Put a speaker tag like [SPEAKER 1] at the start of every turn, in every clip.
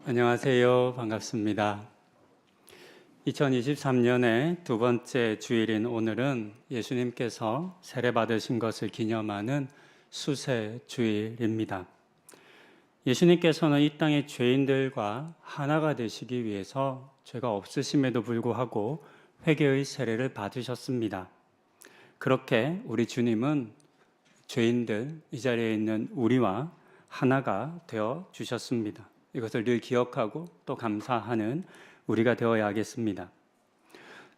[SPEAKER 1] 안녕하세요. 반갑습니다. 2023년의 두 번째 주일인 오늘은 예수님께서 세례받으신 것을 기념하는 수세 주일입니다. 예수님께서는 이 땅의 죄인들과 하나가 되시기 위해서 죄가 없으심에도 불구하고 회개의 세례를 받으셨습니다. 그렇게 우리 주님은 죄인들, 이 자리에 있는 우리와 하나가 되어 주셨습니다. 이것을 늘 기억하고 또 감사하는 우리가 되어야겠습니다.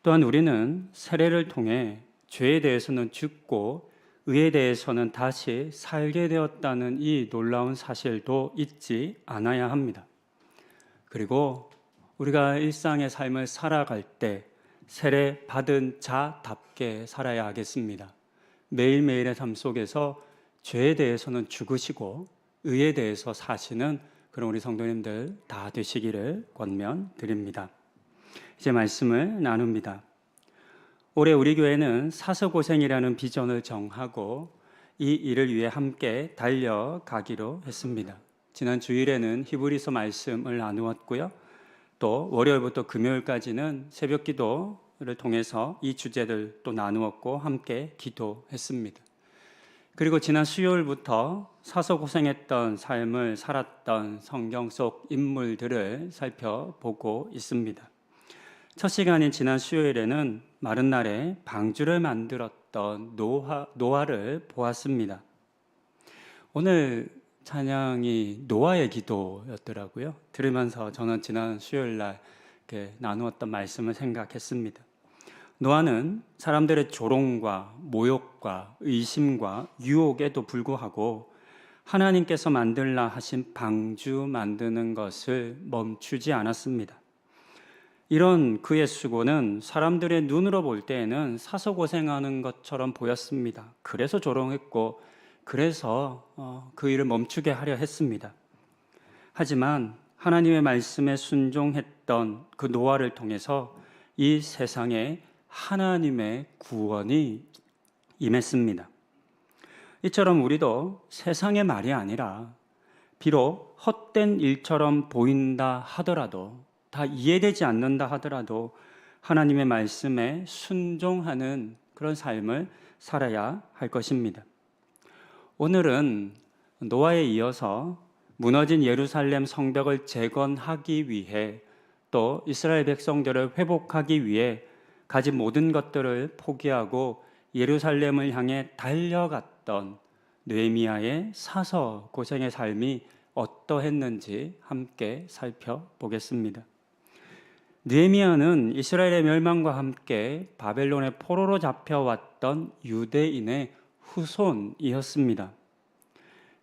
[SPEAKER 1] 또한 우리는 세례를 통해 죄에 대해서는 죽고 의에 대해서는 다시 살게 되었다는 이 놀라운 사실도 잊지 않아야 합니다. 그리고 우리가 일상의 삶을 살아갈 때 세례 받은 자답게 살아야 하겠습니다. 매일매일의 삶 속에서 죄에 대해서는 죽으시고 의에 대해서 사시는 그런 우리 성도님들 다 되시기를 권면드립니다. 이제 말씀을 나눕니다. 올해 우리 교회는 사서고생이라는 비전을 정하고 이 일을 위해 함께 달려가기로 했습니다. 지난 주일에는 히브리서 말씀을 나누었고요. 또 월요일부터 금요일까지는 새벽 기도를 통해서 이 주제들 또 나누었고 함께 기도했습니다. 그리고 지난 수요일부터 사서고생했던 삶을 살았던 성경 속 인물들을 살펴보고 있습니다. 첫 시간인 지난 수요일에는 마른 날에 방주를 만들었던 노아를 보았습니다. 오늘 찬양이 노아의 기도였더라고요. 들으면서 저는 지난 수요일 날 이렇게 나누었던 말씀을 생각했습니다. 노아는 사람들의 조롱과 모욕과 의심과 유혹에도 불구하고 하나님께서 만들라 하신 방주 만드는 것을 멈추지 않았습니다. 이런 그의 수고는 사람들의 눈으로 볼 때에는 사서고생하는 것처럼 보였습니다. 그래서 조롱했고 그래서 그 일을 멈추게 하려 했습니다. 하지만 하나님의 말씀에 순종했던 그 노아를 통해서 이 세상에 하나님의 구원이 임했습니다. 이처럼 우리도 세상의 말이 아니라 비록 헛된 일처럼 보인다 하더라도 다 이해되지 않는다 하더라도 하나님의 말씀에 순종하는 그런 삶을 살아야 할 것입니다. 오늘은 노아에 이어서 무너진 예루살렘 성벽을 재건하기 위해 또 이스라엘 백성들을 회복하기 위해 가진 모든 것들을 포기하고 예루살렘을 향해 달려갔던 느헤미야의 사서 고생의 삶이 어떠했는지 함께 살펴보겠습니다. 느헤미야는 이스라엘의 멸망과 함께 바벨론의 포로로 잡혀왔던 유대인의 후손이었습니다.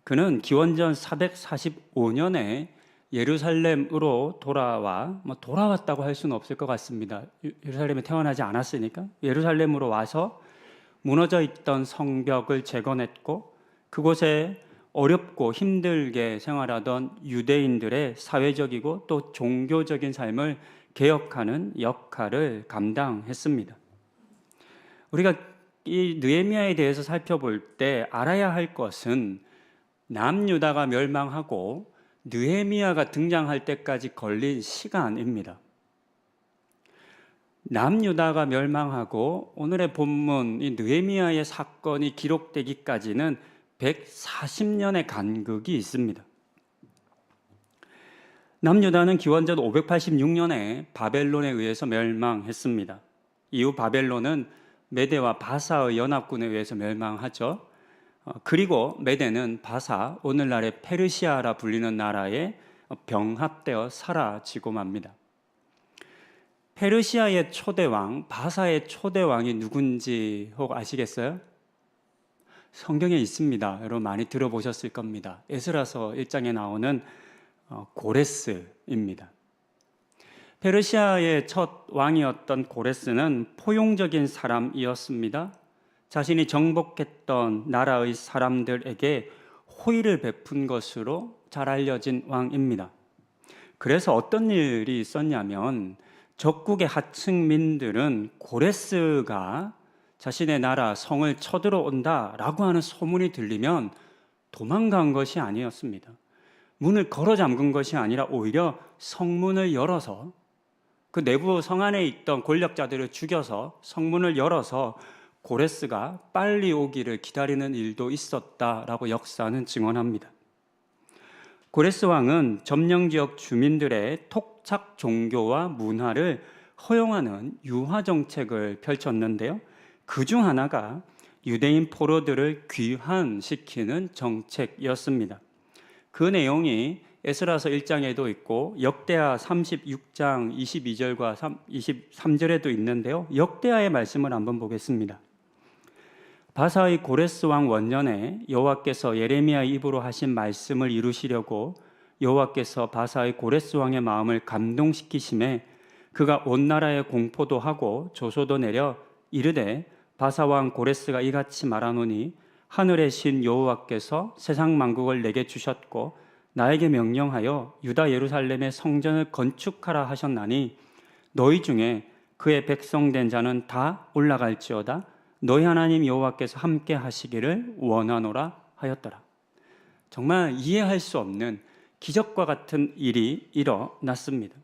[SPEAKER 1] 그는 기원전 445년에 예루살렘으로 돌아왔다고 할 수는 없을 것 같습니다. 예루살렘에 태어나지 않았으니까 예루살렘으로 와서 무너져 있던 성벽을 재건했고 그곳에 어렵고 힘들게 생활하던 유대인들의 사회적이고 또 종교적인 삶을 개혁하는 역할을 감당했습니다. 우리가 이 느헤미야에 대해서 살펴볼 때 알아야 할 것은 남유다가 멸망하고 느헤미야가 등장할 때까지 걸린 시간입니다. 남유다가 멸망하고 오늘의 본문 이 느헤미야의 사건이 기록되기까지는 140년의 간극이 있습니다. 남유다는 기원전 586년에 바벨론에 의해서 멸망했습니다. 이후 바벨론은 메대와 바사의 연합군에 의해서 멸망하죠. 그리고 메대는 바사, 오늘날의 페르시아라 불리는 나라에 병합되어 사라지고 맙니다. 페르시아의 초대왕, 바사의 초대왕이 누군지 혹 아시겠어요? 성경에 있습니다. 여러분 많이 들어보셨을 겁니다. 에스라서 1장에 나오는 고레스입니다. 페르시아의 첫 왕이었던 고레스는 포용적인 사람이었습니다. 자신이 정복했던 나라의 사람들에게 호의를 베푼 것으로 잘 알려진 왕입니다. 그래서 어떤 일이 있었냐면 적국의 하층민들은 고레스가 자신의 나라 성을 쳐들어온다라고 하는 소문이 들리면 도망간 것이 아니었습니다. 문을 걸어 잠근 것이 아니라 오히려 성문을 열어서 그 내부 성 안에 있던 권력자들을 죽여서 성문을 열어서 고레스가 빨리 오기를 기다리는 일도 있었다라고 역사는 증언합니다. 고레스 왕은 점령 지역 주민들의 토착 종교와 문화를 허용하는 유화 정책을 펼쳤는데요. 그중 하나가 유대인 포로들을 귀환시키는 정책이었습니다. 그 내용이 에스라서 1장에도 있고 역대하 36장 22절과 23절에도 있는데요. 역대하의 말씀을 한번 보겠습니다. 바사의 고레스 왕 원년에 여호와께서 예레미야의 입으로 하신 말씀을 이루시려고 여호와께서 바사의 고레스 왕의 마음을 감동시키심에 그가 온 나라에 공포도 하고 조소도 내려 이르되 바사 왕 고레스가 이같이 말하노니 하늘의 신 여호와께서 세상 만국을 내게 주셨고 나에게 명령하여 유다 예루살렘의 성전을 건축하라 하셨나니 너희 중에 그의 백성된 자는 다 올라갈지어다 너희 하나님 여호와께서 함께 하시기를 원하노라 하였더라. 정말 이해할 수 없는 기적과 같은 일이 일어났습니다.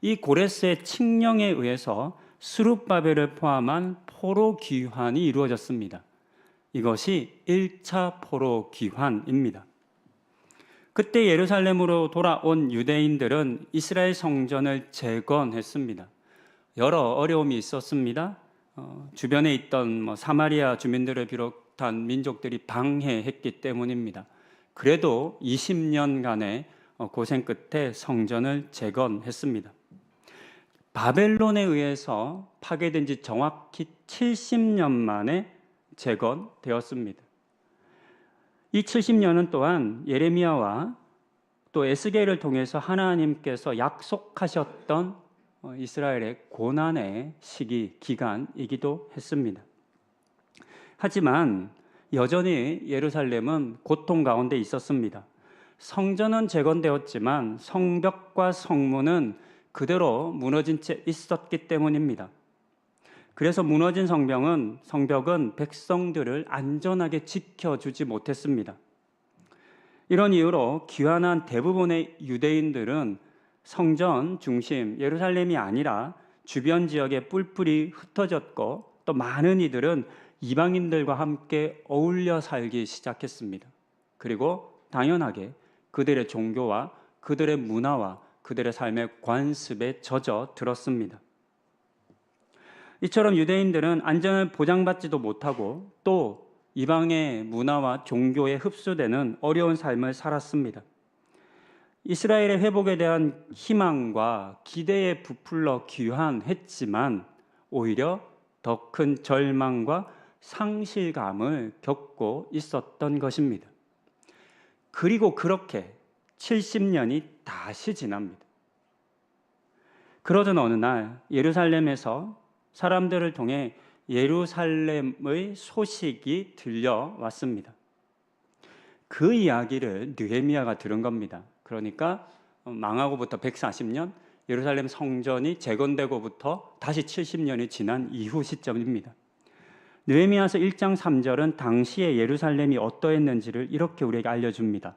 [SPEAKER 1] 이 고레스의 칙령에 의해서 스룹바벨을 포함한 포로 귀환이 이루어졌습니다. 이것이 1차 포로 귀환입니다. 그때 예루살렘으로 돌아온 유대인들은 이스라엘 성전을 재건했습니다. 여러 어려움이 있었습니다. 주변에 있던 사마리아 주민들을 비롯한 민족들이 방해했기 때문입니다. 그래도 20년간의 고생 끝에 성전을 재건했습니다. 바벨론에 의해서 파괴된 지 정확히 70년 만에 재건되었습니다. 이 70년은 또한 예레미야와 또 에스겔을 통해서 하나님께서 약속하셨던 이스라엘의 고난의 시기, 기간이기도 했습니다. 하지만 여전히 예루살렘은 고통 가운데 있었습니다. 성전은 재건되었지만 성벽과 성문은 그대로 무너진 채 있었기 때문입니다. 그래서 무너진 성벽은 백성들을 안전하게 지켜주지 못했습니다. 이런 이유로 귀환한 대부분의 유대인들은 성전 중심 예루살렘이 아니라 주변 지역에 뿔뿔이 흩어졌고 또 많은 이들은 이방인들과 함께 어울려 살기 시작했습니다. 그리고 당연하게 그들의 종교와 그들의 문화와 그들의 삶의 관습에 젖어 들었습니다. 이처럼 유대인들은 안전을 보장받지도 못하고 또 이방의 문화와 종교에 흡수되는 어려운 삶을 살았습니다. 이스라엘의 회복에 대한 희망과 기대에 부풀러 귀환했지만 오히려 더 큰 절망과 상실감을 겪고 있었던 것입니다. 그리고 그렇게 70년이 다시 지납니다. 그러던 어느 날 예루살렘에서 사람들을 통해 예루살렘의 소식이 들려왔습니다. 그 이야기를 느헤미야가 들은 겁니다. 그러니까 망하고부터 140년, 예루살렘 성전이 재건되고부터 다시 70년이 지난 이후 시점입니다. 느헤미야서 1장 3절은 당시의 예루살렘이 어떠했는지를 이렇게 우리에게 알려줍니다.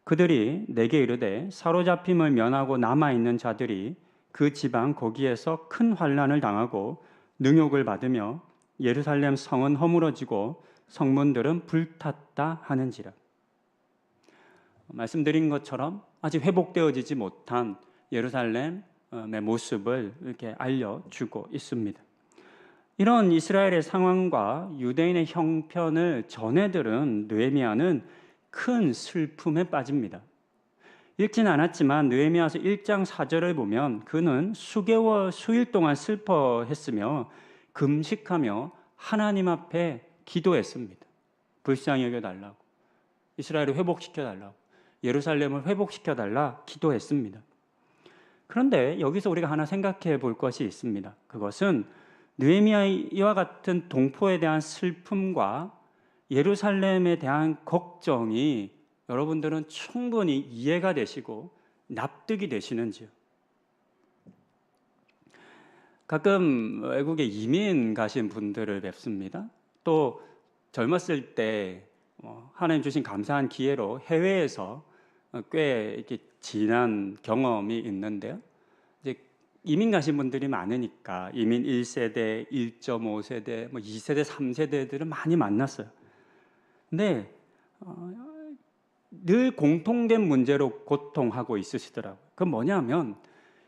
[SPEAKER 1] 그들이 내게 이르되 사로잡힘을 면하고 남아있는 자들이 그 지방 거기에서 큰 환난을 당하고 능욕을 받으며 예루살렘 성은 허물어지고 성문들은 불탔다 하는지라. 말씀드린 것처럼 아직 회복되어지지 못한 예루살렘의 모습을 이렇게 알려주고 있습니다. 이런 이스라엘의 상황과 유대인의 형편을 전해 들은 느헤미야는 큰 슬픔에 빠집니다. 읽진 않았지만 느헤미야서 1장 4절을 보면 그는 수개월 수일 동안 슬퍼했으며 금식하며 하나님 앞에 기도했습니다. 불쌍히 여겨달라고, 이스라엘을 회복시켜달라고, 예루살렘을 회복시켜달라 기도했습니다. 그런데 여기서 우리가 하나 생각해 볼 것이 있습니다. 그것은 느헤미야와 같은 동포에 대한 슬픔과 예루살렘에 대한 걱정이 여러분들은 충분히 이해가 되시고 납득이 되시는지요? 가끔 외국에 이민 가신 분들을 뵙습니다. 또 젊었을 때 하나님 주신 감사한 기회로 해외에서 꽤 이렇게 지난 경험이 있는데요. 이제 이민 가신 분들이 많으니까 이민 1세대, 1.5세대, 뭐 2세대, 3세대들을 많이 만났어요. 근데 늘 공통된 문제로 고통하고 있으시더라고요. 그건 뭐냐면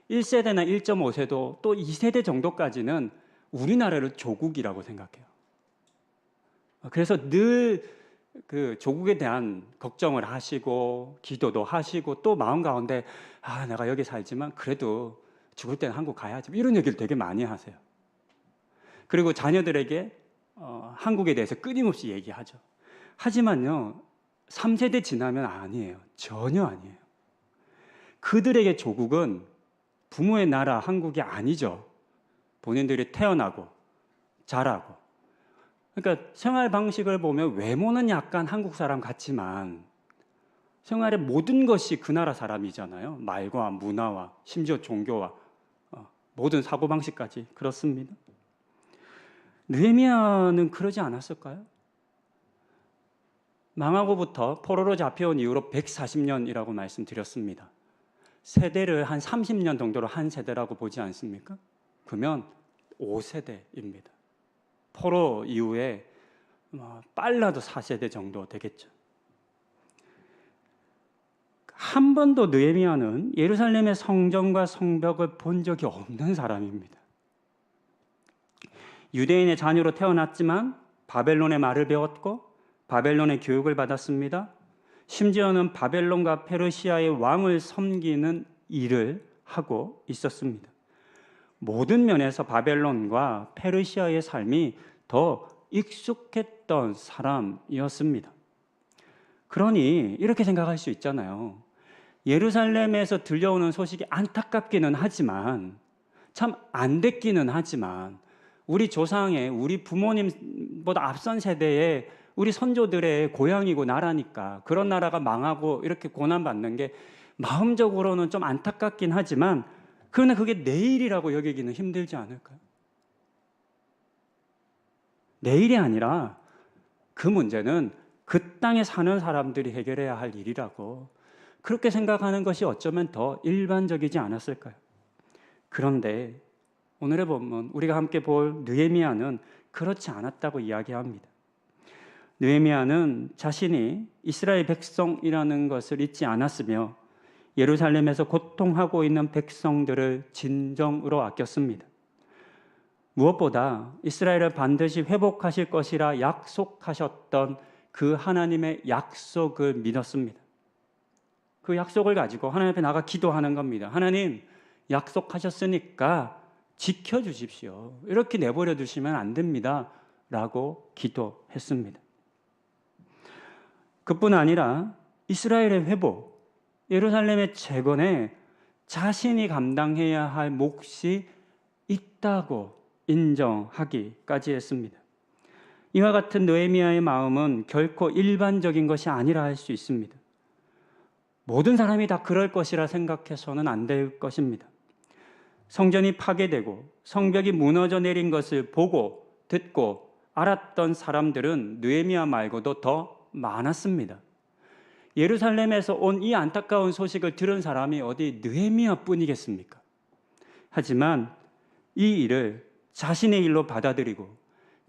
[SPEAKER 1] 1세대나 1.5세도 또 2세대 정도까지는 우리나라를 조국이라고 생각해요. 그래서 늘 그 조국에 대한 걱정을 하시고 기도도 하시고 또 마음 가운데 내가 여기 살지만 그래도 죽을 때는 한국 가야지 이런 얘기를 되게 많이 하세요. 그리고 자녀들에게 한국에 대해서 끊임없이 얘기하죠. 하지만요 3세대 지나면 아니에요. 전혀 아니에요. 그들에게 조국은 부모의 나라 한국이 아니죠. 본인들이 태어나고 자라고. 그러니까 생활 방식을 보면 외모는 약간 한국 사람 같지만 생활의 모든 것이 그 나라 사람이잖아요. 말과 문화와 심지어 종교와 모든 사고방식까지 그렇습니다. 느헤미야는 그러지 않았을까요? 망하고부터 포로로 잡혀온 이후로 140년이라고 말씀드렸습니다. 세대를 한 30년 정도로 한 세대라고 보지 않습니까? 그러면 5세대입니다. 포로 이후에 빨라도 4세대 정도 되겠죠. 한 번도 느헤미야는 예루살렘의 성전과 성벽을 본 적이 없는 사람입니다. 유대인의 자녀로 태어났지만 바벨론의 말을 배웠고 바벨론의 교육을 받았습니다. 심지어는 바벨론과 페르시아의 왕을 섬기는 일을 하고 있었습니다. 모든 면에서 바벨론과 페르시아의 삶이 더 익숙했던 사람이었습니다. 그러니 이렇게 생각할 수 있잖아요. 예루살렘에서 들려오는 소식이 안타깝기는 하지만 참 안 됐기는 하지만 우리 조상의 우리 부모님보다 앞선 세대의 우리 선조들의 고향이고 나라니까 그런 나라가 망하고 이렇게 고난받는 게 마음적으로는 좀 안타깝긴 하지만 그러나 그게 내일이라고 여기기는 힘들지 않을까요? 내일이 아니라 그 문제는 그 땅에 사는 사람들이 해결해야 할 일이라고 그렇게 생각하는 것이 어쩌면 더 일반적이지 않았을까요? 그런데 오늘의 본문 우리가 함께 볼 느헤미야는 그렇지 않았다고 이야기합니다. 느헤미야는 자신이 이스라엘 백성이라는 것을 잊지 않았으며 예루살렘에서 고통하고 있는 백성들을 진정으로 아꼈습니다. 무엇보다 이스라엘을 반드시 회복하실 것이라 약속하셨던 그 하나님의 약속을 믿었습니다. 그 약속을 가지고 하나님 앞에 나가 기도하는 겁니다. 하나님, 약속하셨으니까 지켜주십시오. 이렇게 내버려 두시면 안 됩니다. 라고 기도했습니다. 그뿐 아니라 이스라엘의 회복, 예루살렘의 재건에 자신이 감당해야 할 몫이 있다고 인정하기까지 했습니다. 이와 같은 느헤미야의 마음은 결코 일반적인 것이 아니라 할 수 있습니다. 모든 사람이 다 그럴 것이라 생각해서는 안 될 것입니다. 성전이 파괴되고 성벽이 무너져 내린 것을 보고 듣고 알았던 사람들은 느헤미야 말고도 더 많았습니다. 예루살렘에서 온 이 안타까운 소식을 들은 사람이 어디 느헤미야 뿐이겠습니까? 하지만 이 일을 자신의 일로 받아들이고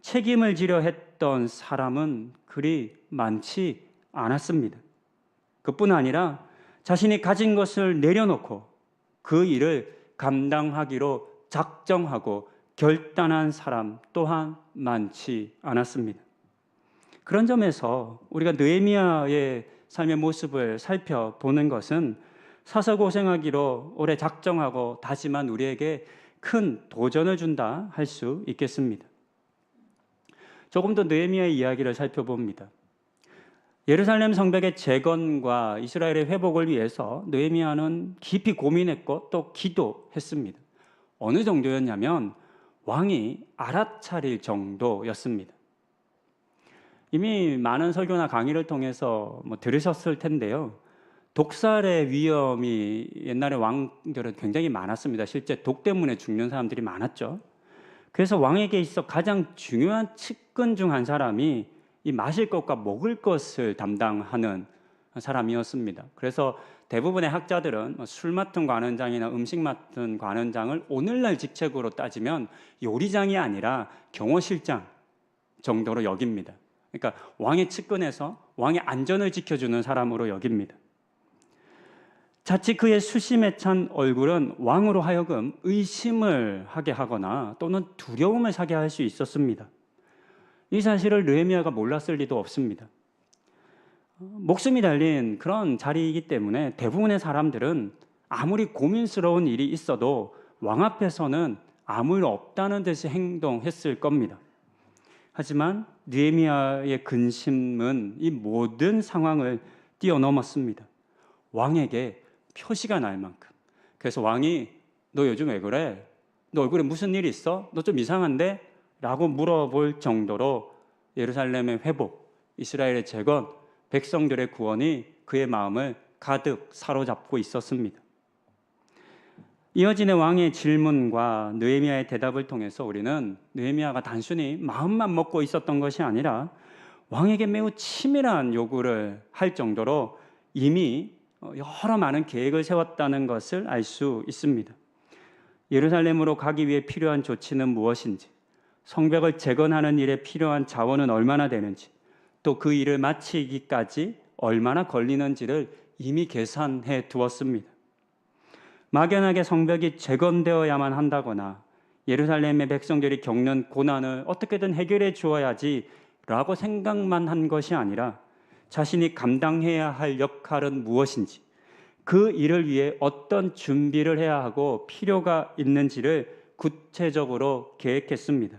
[SPEAKER 1] 책임을 지려 했던 사람은 그리 많지 않았습니다. 그뿐 아니라 자신이 가진 것을 내려놓고 그 일을 감당하기로 작정하고 결단한 사람 또한 많지 않았습니다. 그런 점에서 우리가 느헤미야의 삶의 모습을 살펴보는 것은 사서 고생하기로 오래 작정하고 다짐한 우리에게 큰 도전을 준다 할 수 있겠습니다. 조금 더 느헤미야의 이야기를 살펴봅니다. 예루살렘 성벽의 재건과 이스라엘의 회복을 위해서 느헤미야는 깊이 고민했고 또 기도했습니다. 어느 정도였냐면 왕이 알아차릴 정도였습니다. 이미 많은 설교나 강의를 통해서 들으셨을 텐데요. 독살의 위험이 옛날에 왕들은 굉장히 많았습니다. 실제 독 때문에 죽는 사람들이 많았죠. 그래서 왕에게 있어 가장 중요한 측근 중 한 사람이 이 마실 것과 먹을 것을 담당하는 사람이었습니다. 그래서 대부분의 학자들은 술 맡은 관원장이나 음식 맡은 관원장을 오늘날 직책으로 따지면 요리장이 아니라 경호실장 정도로 여깁니다. 그러니까 왕의 측근에서 왕의 안전을 지켜주는 사람으로 여깁니다. 자칫 그의 수심에 찬 얼굴은 왕으로 하여금 의심을 하게 하거나 또는 두려움을 사게 할 수 있었습니다. 이 사실을 느헤미야가 몰랐을 리도 없습니다. 목숨이 달린 그런 자리이기 때문에 대부분의 사람들은 아무리 고민스러운 일이 있어도 왕 앞에서는 아무 일 없다는 듯이 행동했을 겁니다. 하지만 느헤미야의 근심은 이 모든 상황을 뛰어넘었습니다. 왕에게 표시가 날 만큼. 그래서 왕이 너 요즘 왜 그래? 너 얼굴에 무슨 일 있어? 너 좀 이상한데? 라고 물어볼 정도로 예루살렘의 회복, 이스라엘의 재건, 백성들의 구원이 그의 마음을 가득 사로잡고 있었습니다. 이어지는 왕의 질문과 느헤미야의 대답을 통해서 우리는 느헤미야가 단순히 마음만 먹고 있었던 것이 아니라 왕에게 매우 치밀한 요구를 할 정도로 이미 여러 많은 계획을 세웠다는 것을 알 수 있습니다. 예루살렘으로 가기 위해 필요한 조치는 무엇인지, 성벽을 재건하는 일에 필요한 자원은 얼마나 되는지, 또 그 일을 마치기까지 얼마나 걸리는지를 이미 계산해 두었습니다. 막연하게 성벽이 재건되어야만 한다거나 예루살렘의 백성들이 겪는 고난을 어떻게든 해결해 주어야지 라고 생각만 한 것이 아니라 자신이 감당해야 할 역할은 무엇인지, 그 일을 위해 어떤 준비를 해야 하고 필요가 있는지를 구체적으로 계획했습니다.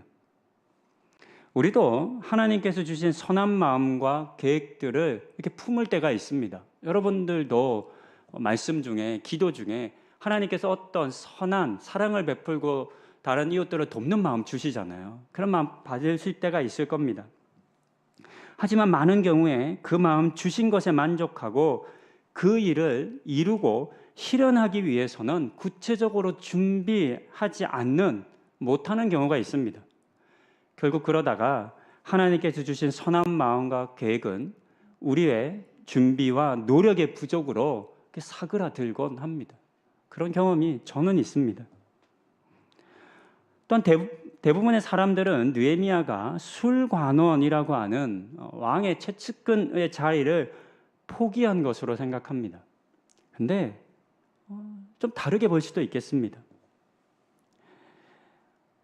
[SPEAKER 1] 우리도 하나님께서 주신 선한 마음과 계획들을 이렇게 품을 때가 있습니다. 여러분들도 말씀 중에, 기도 중에 하나님께서 어떤 선한 사랑을 베풀고 다른 이웃들을 돕는 마음 주시잖아요. 그런 마음 받으실 때가 있을 겁니다. 하지만 많은 경우에 그 마음 주신 것에 만족하고 그 일을 이루고 실현하기 위해서는 구체적으로 준비하지 못하는 경우가 있습니다. 결국 그러다가 하나님께서 주신 선한 마음과 계획은 우리의 준비와 노력의 부족으로 사그라들곤 합니다. 그런 경험이 저는 있습니다. 또한 대부분의 사람들은 느헤미야가 술관원이라고 하는 왕의 최측근의 자리를 포기한 것으로 생각합니다. 근데 좀 다르게 볼 수도 있겠습니다.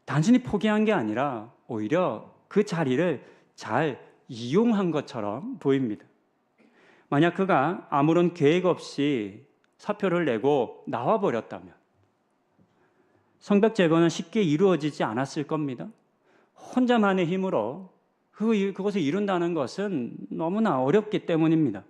[SPEAKER 1] 단순히 포기한 게 아니라 오히려 그 자리를 잘 이용한 것처럼 보입니다. 만약 그가 아무런 계획 없이 사표를 내고 나와버렸다면 성벽 재건은 쉽게 이루어지지 않았을 겁니다. 혼자만의 힘으로 그것을 이룬다는 것은 너무나 어렵기 때문입니다.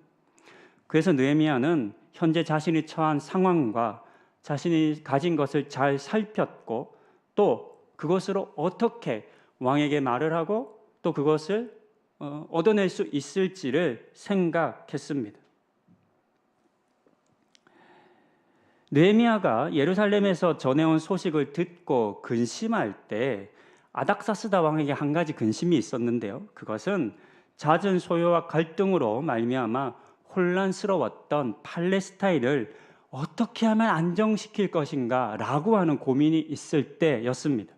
[SPEAKER 1] 그래서 느헤미야는 현재 자신이 처한 상황과 자신이 가진 것을 잘 살폈고 또 그것으로 어떻게 왕에게 말을 하고 또 그것을 얻어낼 수 있을지를 생각했습니다. 느헤미야가 예루살렘에서 전해온 소식을 듣고 근심할 때 아닥사스다 왕에게 한 가지 근심이 있었는데요. 그것은 잦은 소요와 갈등으로 말미암아 혼란스러웠던 팔레스타인을 어떻게 하면 안정시킬 것인가 라고 하는 고민이 있을 때였습니다.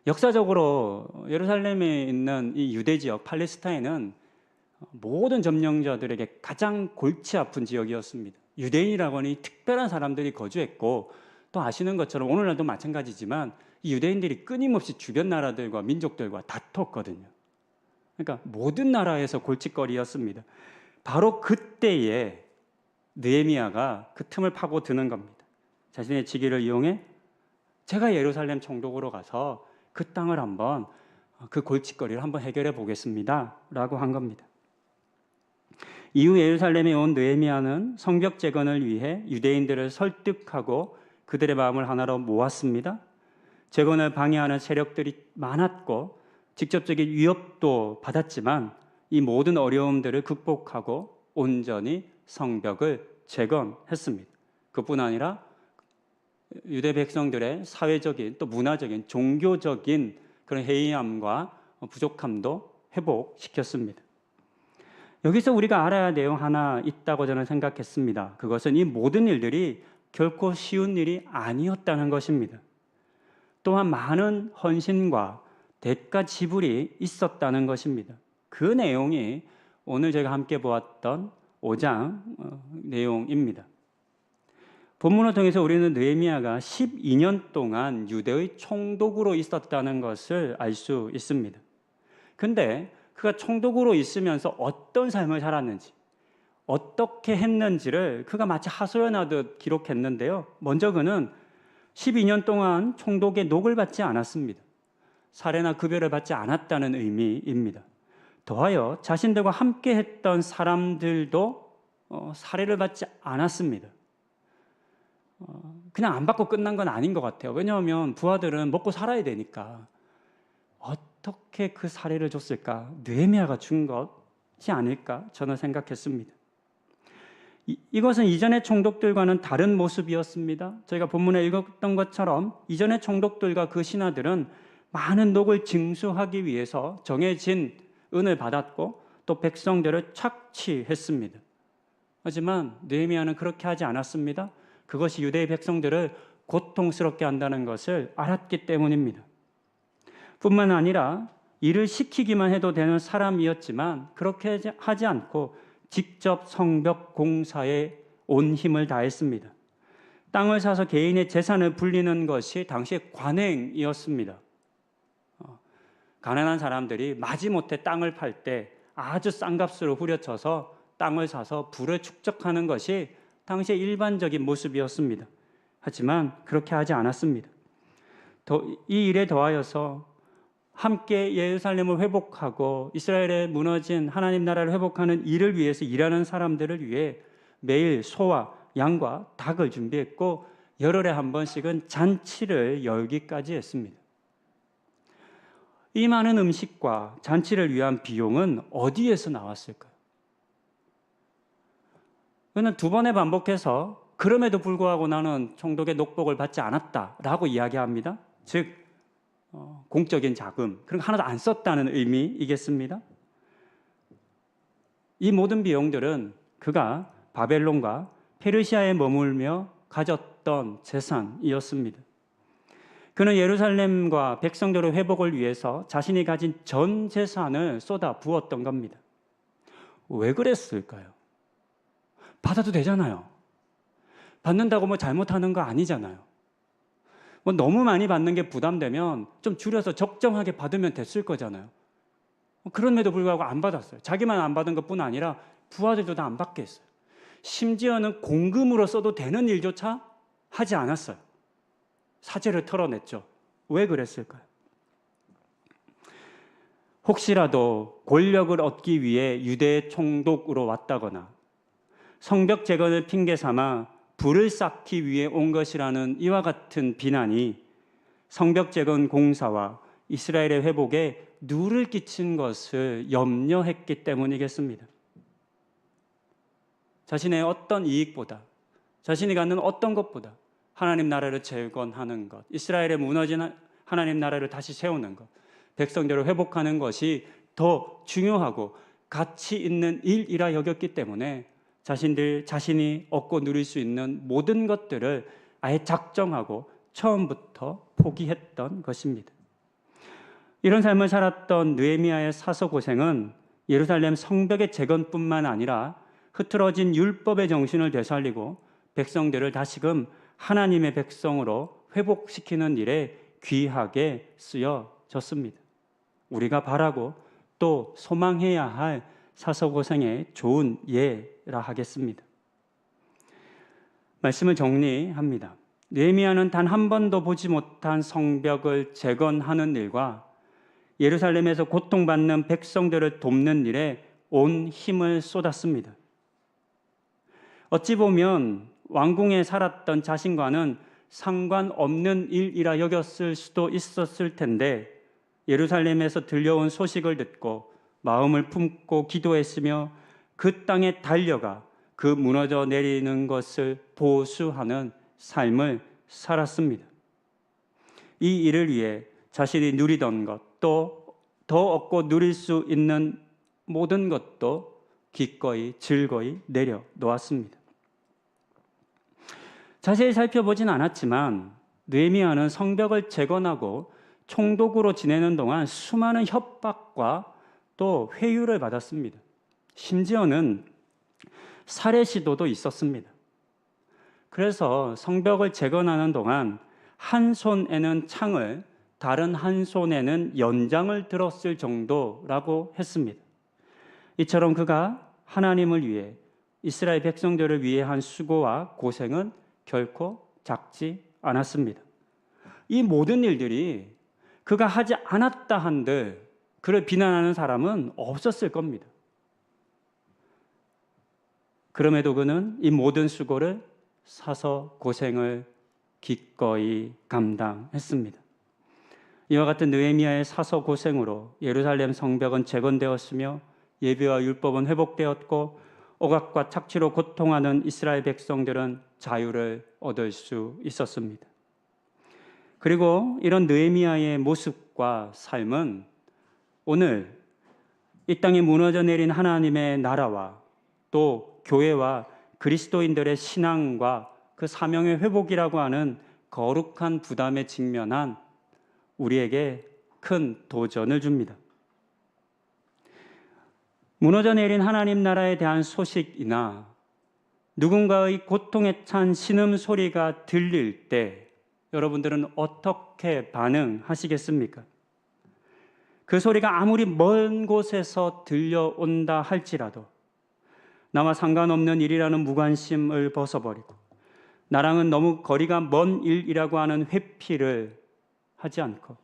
[SPEAKER 1] 역사적으로 예루살렘에 있는 이 유대 지역 팔레스타인은 모든 점령자들에게 가장 골치 아픈 지역이었습니다. 유대인이라고 하는 특별한 사람들이 거주했고 또 아시는 것처럼 오늘날도 마찬가지지만 이 유대인들이 끊임없이 주변 나라들과 민족들과 다퉜거든요. 그러니까 모든 나라에서 골칫거리였습니다. 바로 그때에 느헤미야가 그 틈을 파고드는 겁니다. 자신의 직위를 이용해 제가 예루살렘 총독으로 가서 그 땅을 한번 그 골칫거리를 한번 해결해 보겠습니다 라고 한 겁니다. 이후 예루살렘에 온 느헤미야는 성벽 재건을 위해 유대인들을 설득하고 그들의 마음을 하나로 모았습니다. 재건을 방해하는 세력들이 많았고 직접적인 위협도 받았지만 이 모든 어려움들을 극복하고 온전히 성벽을 재건했습니다. 그뿐 아니라 유대 백성들의 사회적인 또 문화적인 종교적인 그런 해이함과 부족함도 회복시켰습니다. 여기서 우리가 알아야 할 내용 하나 있다고 저는 생각했습니다. 그것은 이 모든 일들이 결코 쉬운 일이 아니었다는 것입니다. 또한 많은 헌신과 대가 지불이 있었다는 것입니다. 그 내용이 오늘 제가 함께 보았던 5장 내용입니다. 본문을 통해서 우리는 느헤미야가 12년 동안 유대의 총독으로 있었다는 것을 알 수 있습니다. 근데 그가 총독으로 있으면서 어떤 삶을 살았는지, 어떻게 했는지를 그가 마치 하소연하듯 기록했는데요. 먼저 그는 12년 동안 총독의 녹을 받지 않았습니다. 사례나 급여를 받지 않았다는 의미입니다. 더하여 자신들과 함께 했던 사람들도 사례를 받지 않았습니다. 그냥 안 받고 끝난 건 아닌 것 같아요. 왜냐하면 부하들은 먹고 살아야 되니까. 어떻게 그 사례를 줬을까? 느헤미야가 준 것이 아닐까? 저는 생각했습니다. 이것은 이전의 총독들과는 다른 모습이었습니다. 저희가 본문에 읽었던 것처럼 이전의 총독들과 그 신하들은 많은 녹을 징수하기 위해서 정해진 은을 받았고 또 백성들을 착취했습니다. 하지만 느헤미야는 그렇게 하지 않았습니다. 그것이 유대의 백성들을 고통스럽게 한다는 것을 알았기 때문입니다. 뿐만 아니라 일을 시키기만 해도 되는 사람이었지만 그렇게 하지 않고 직접 성벽 공사에 온 힘을 다했습니다. 땅을 사서 개인의 재산을 불리는 것이 당시의 관행이었습니다. 가난한 사람들이 마지못해 땅을 팔 때 아주 싼 값으로 후려쳐서 땅을 사서 부를 축적하는 것이 당시의 일반적인 모습이었습니다. 하지만 그렇게 하지 않았습니다. 이 일에 더하여서 함께 예루살렘을 회복하고 이스라엘의 무너진 하나님 나라를 회복하는 일을 위해서 일하는 사람들을 위해 매일 소와 양과 닭을 준비했고 열흘에 한 번씩은 잔치를 열기까지 했습니다. 이 많은 음식과 잔치를 위한 비용은 어디에서 나왔을까요? 그는 두 번에 반복해서 그럼에도 불구하고 나는 총독의 녹복을 받지 않았다라고 이야기합니다. 즉 공적인 자금, 그런 거 하나도 안 썼다는 의미이겠습니다. 이 모든 비용들은 그가 바벨론과 페르시아에 머물며 가졌던 재산이었습니다. 그는 예루살렘과 백성들의 회복을 위해서 자신이 가진 전 재산을 쏟아 부었던 겁니다. 왜 그랬을까요? 받아도 되잖아요. 받는다고 뭐 잘못하는 거 아니잖아요. 뭐 너무 많이 받는 게 부담되면 좀 줄여서 적정하게 받으면 됐을 거잖아요. 그럼에도 불구하고 안 받았어요. 자기만 안 받은 것뿐 아니라 부하들도 다 안 받게 했어요. 심지어는 공금으로 써도 되는 일조차 하지 않았어요. 사재를 털어냈죠. 왜 그랬을까요? 혹시라도 권력을 얻기 위해 유대 총독으로 왔다거나 성벽 재건을 핑계 삼아 불을 쌓기 위해 온 것이라는 이와 같은 비난이 성벽 재건 공사와 이스라엘의 회복에 누를 끼친 것을 염려했기 때문이겠습니다. 자신의 어떤 이익보다, 자신이 갖는 어떤 것보다 하나님 나라를 재건하는 것, 이스라엘의 무너진 하나님 나라를 다시 세우는 것, 백성들을 회복하는 것이 더 중요하고 가치 있는 일이라 여겼기 때문에 자신이 얻고 누릴 수 있는 모든 것들을 아예 작정하고 처음부터 포기했던 것입니다. 이런 삶을 살았던 느헤미야의 사서 고생은 예루살렘 성벽의 재건뿐만 아니라 흐트러진 율법의 정신을 되살리고 백성들을 다시금 하나님의 백성으로 회복시키는 일에 귀하게 쓰여졌습니다. 우리가 바라고 또 소망해야 할 사서고생의 좋은 예라 하겠습니다. 말씀을 정리합니다. 느헤미야는 단 한 번도 보지 못한 성벽을 재건하는 일과 예루살렘에서 고통받는 백성들을 돕는 일에 온 힘을 쏟았습니다. 어찌 보면 왕궁에 살았던 자신과는 상관없는 일이라 여겼을 수도 있었을 텐데 예루살렘에서 들려온 소식을 듣고 마음을 품고 기도했으며 그 땅에 달려가 그 무너져 내리는 것을 보수하는 삶을 살았습니다. 이 일을 위해 자신이 누리던 것, 또 더 얻고 누릴 수 있는 모든 것도 기꺼이 즐거이 내려놓았습니다. 자세히 살펴보진 않았지만 느헤미야는 성벽을 재건하고 총독으로 지내는 동안 수많은 협박과 또 회유를 받았습니다. 심지어는 살해 시도도 있었습니다. 그래서 성벽을 재건하는 동안 한 손에는 창을, 다른 한 손에는 연장을 들었을 정도라고 했습니다. 이처럼 그가 하나님을 위해, 이스라엘 백성들을 위해 한 수고와 고생은 결코 작지 않았습니다. 이 모든 일들이 그가 하지 않았다 한들 그를 비난하는 사람은 없었을 겁니다. 그럼에도 그는 이 모든 수고를 사서 고생을 기꺼이 감당했습니다. 이와 같은 느헤미야의 사서 고생으로 예루살렘 성벽은 재건되었으며 예배와 율법은 회복되었고 억압과 착취로 고통하는 이스라엘 백성들은 자유를 얻을 수 있었습니다. 그리고 이런 느헤미야의 모습과 삶은 오늘 이 땅에 무너져 내린 하나님의 나라와 또 교회와 그리스도인들의 신앙과 그 사명의 회복이라고 하는 거룩한 부담에 직면한 우리에게 큰 도전을 줍니다. 무너져 내린 하나님 나라에 대한 소식이나 누군가의 고통에 찬 신음소리가 들릴 때 여러분들은 어떻게 반응하시겠습니까? 그 소리가 아무리 먼 곳에서 들려온다 할지라도 나와 상관없는 일이라는 무관심을 벗어버리고 나랑은 너무 거리가 먼 일이라고 하는 회피를 하지 않고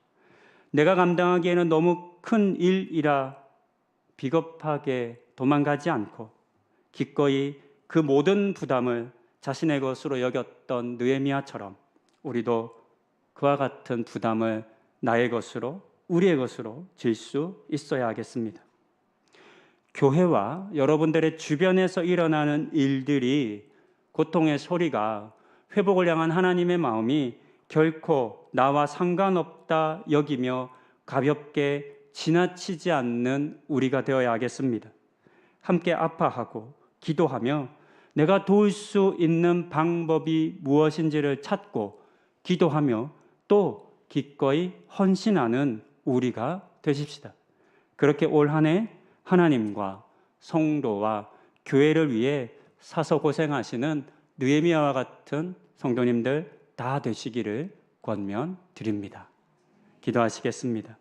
[SPEAKER 1] 내가 감당하기에는 너무 큰 일이라 비겁하게 도망가지 않고 기꺼이 그 모든 부담을 자신의 것으로 여겼던 느헤미야처럼 우리도 그와 같은 부담을 나의 것으로, 우리의 것으로 질 수 있어야 하겠습니다. 교회와 여러분들의 주변에서 일어나는 일들이, 고통의 소리가, 회복을 향한 하나님의 마음이 결코 나와 상관없다 여기며 가볍게 지나치지 않는 우리가 되어야 하겠습니다. 함께 아파하고 기도하며 내가 도울 수 있는 방법이 무엇인지를 찾고 기도하며 또 기꺼이 헌신하는 우리가 되십시다. 그렇게 올 한 해 하나님과 성도와 교회를 위해 사서 고생하시는 느헤미야와 같은 성도님들 다 되시기를 권면드립니다. 기도하시겠습니다.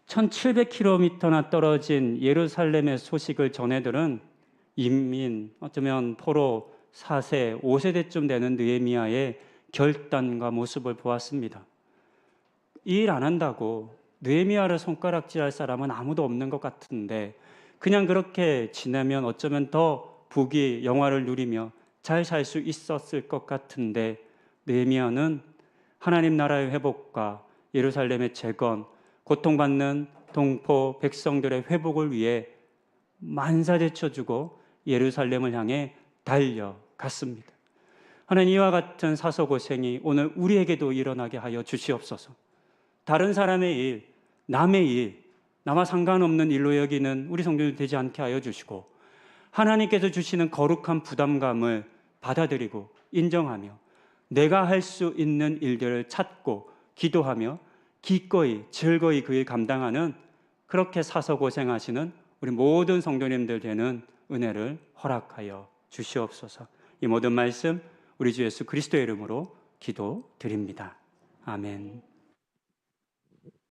[SPEAKER 1] 1700km나 떨어진 예루살렘의 소식을 전해들은 인민, 어쩌면 포로 4세, 5세대쯤 되는 느헤미야의 결단과 모습을 보았습니다. 이 일 안 한다고 느헤미야를 손가락질할 사람은 아무도 없는 것 같은데 그냥 그렇게 지내면 어쩌면 더 부귀 영화를 누리며 잘 살 수 있었을 것 같은데 느헤미야는 하나님 나라의 회복과 예루살렘의 재건, 고통받는 동포 백성들의 회복을 위해 만사제쳐주고 예루살렘을 향해 달려갔습니다. 하나님, 이와 같은 사서고생이 오늘 우리에게도 일어나게 하여 주시옵소서. 다른 사람의 일, 남의 일, 나와 상관없는 일로 여기는 우리 성도님 되지 않게 하여 주시고 하나님께서 주시는 거룩한 부담감을 받아들이고 인정하며 내가 할 수 있는 일들을 찾고 기도하며 기꺼이 즐거이 그 일 감당하는, 그렇게 사서 고생하시는 우리 모든 성도님들 되는 은혜를 허락하여 주시옵소서. 이 모든 말씀 우리 주 예수 그리스도의 이름으로 기도드립니다. 아멘.